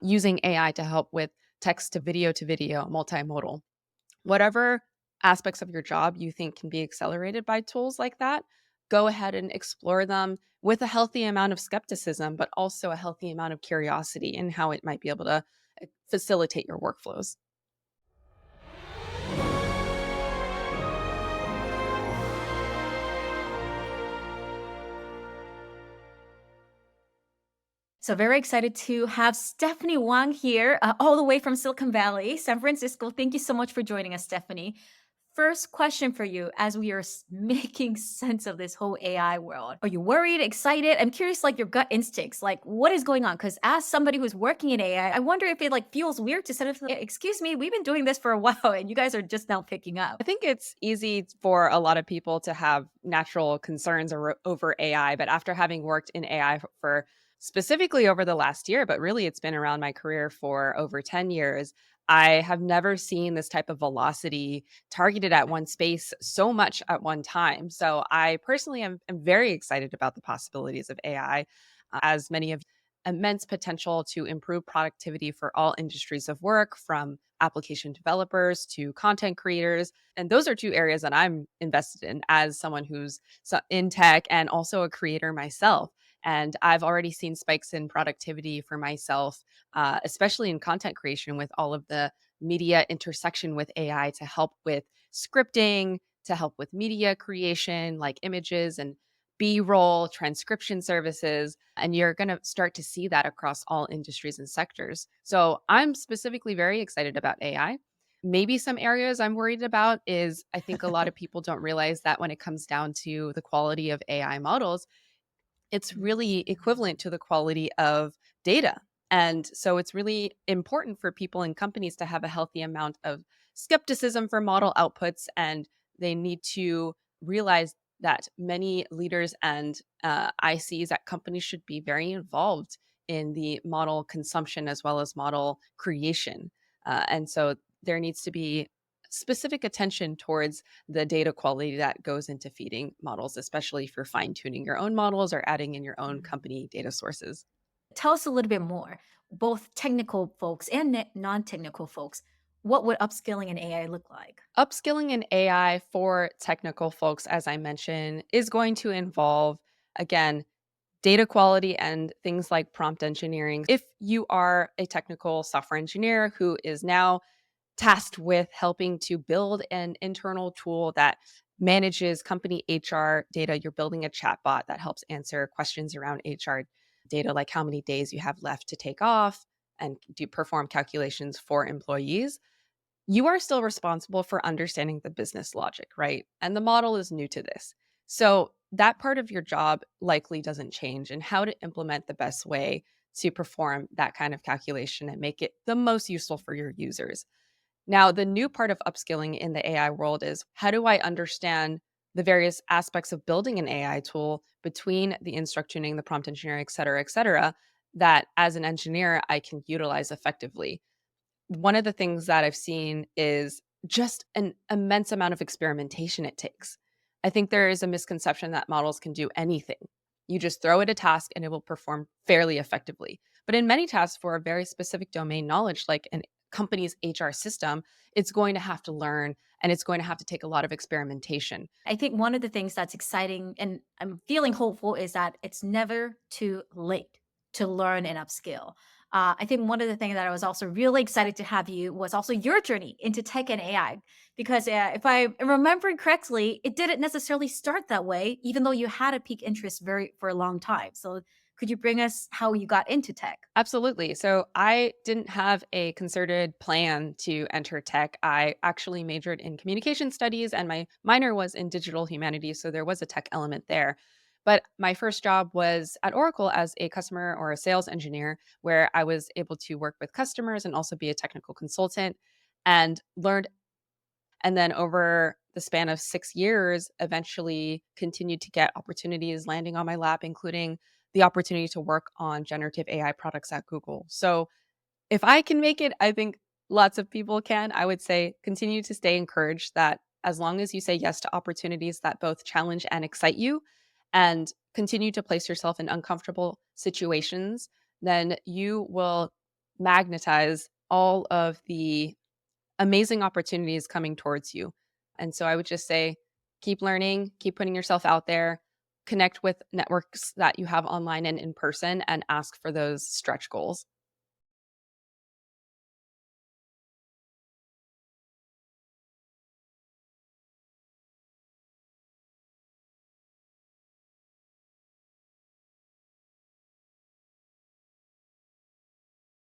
using AI to help with text to video, multimodal. Whatever aspects of your job you think can be accelerated by tools like that, go ahead and explore them with a healthy amount of skepticism, but also a healthy amount of curiosity in how it might be able to facilitate your workflows. So very excited to have Stephanie Wong here, all the way from Silicon Valley, San Francisco. Thank you so much for joining us, Stephanie. First question for you as we are making sense of this whole AI world. Are you worried, excited? I'm curious, like your gut instincts, like what is going on? Because as somebody who's working in AI, I wonder if it like feels weird to sort of, excuse me, we've been doing this for a while and you guys are just now picking up. I think it's easy for a lot of people to have natural concerns over AI, but after having worked in AI for specifically over the last year, but really it's been around my career for over 10 years, I have never seen this type of velocity targeted at one space so much at one time. So I personally am very excited about the possibilities of AI, as many of immense potential to improve productivity for all industries of work, from application developers to content creators. And those are two areas that I'm invested in as someone who's in tech and also a creator myself. And I've already seen spikes in productivity for myself, especially in content creation with all of the media intersection with AI to help with scripting, to help with media creation, like images and B-roll, transcription services, and you're going to start to see that across all industries and sectors. So I'm specifically very excited about AI. Maybe some areas I'm worried about is I think a lot of people don't realize that when it comes down to the quality of AI models, it's really equivalent to the quality of data. And so it's really important for people and companies to have a healthy amount of skepticism for model outputs. And they need to realize that many leaders and ICs at companies should be very involved in the model consumption as well as model creation. And so there needs to be specific attention towards the data quality that goes into feeding models, especially if you're fine tuning your own models or adding in your own Mhm. company data sources. Tell us a little bit more, both technical folks and non-technical folks. What would upskilling in AI look like? Upskilling in AI for technical folks, as I mentioned, is going to involve, again, data quality and things like prompt engineering. If you are a technical software engineer who is now tasked with helping to build an internal tool that manages company HR data. You're building a chatbot that helps answer questions around HR data, like how many days you have left to take off and do perform calculations for employees. You are still responsible for understanding the business logic, right? And the model is new to this. So that part of your job likely doesn't change, and how to implement the best way to perform that kind of calculation and make it the most useful for your users. Now, the new part of upskilling in the AI world is, how do I understand the various aspects of building an AI tool between the instruct tuning, the prompt engineering, et cetera, that as an engineer I can utilize effectively? One of the things that I've seen is just an immense amount of experimentation it takes. I think there is a misconception that models can do anything. You just throw it a task and it will perform fairly effectively. But in many tasks for a very specific domain knowledge, like an company's HR system, it's going to have to learn and it's going to have to take a lot of experimentation. I think one of the things that's exciting and I'm feeling hopeful is that it's never too late to learn and upskill. I think one of the things that I was also really excited to have you was also your journey into tech and AI, because if I remember correctly, it didn't necessarily start that way, even though you had a peak interest very for a long time. So could you bring us how you got into tech? Absolutely. So I didn't have a concerted plan to enter tech. I actually majored in communication studies and my minor was in digital humanities. So there was a tech element there. But my first job was at Oracle as a customer or a sales engineer, where I was able to work with customers and also be a technical consultant and learned. And then over the span of 6 years, eventually continued to get opportunities landing on my lap, including the opportunity to work on generative AI products at Google. So if I can make it, I think lots of people can. I would say continue to stay encouraged that as long as you say yes to opportunities that both challenge and excite you and continue to place yourself in uncomfortable situations, then you will magnetize all of the amazing opportunities coming towards you. And so I would just say keep learning, keep putting yourself out there, connect with networks that you have online and in person, and ask for those stretch goals.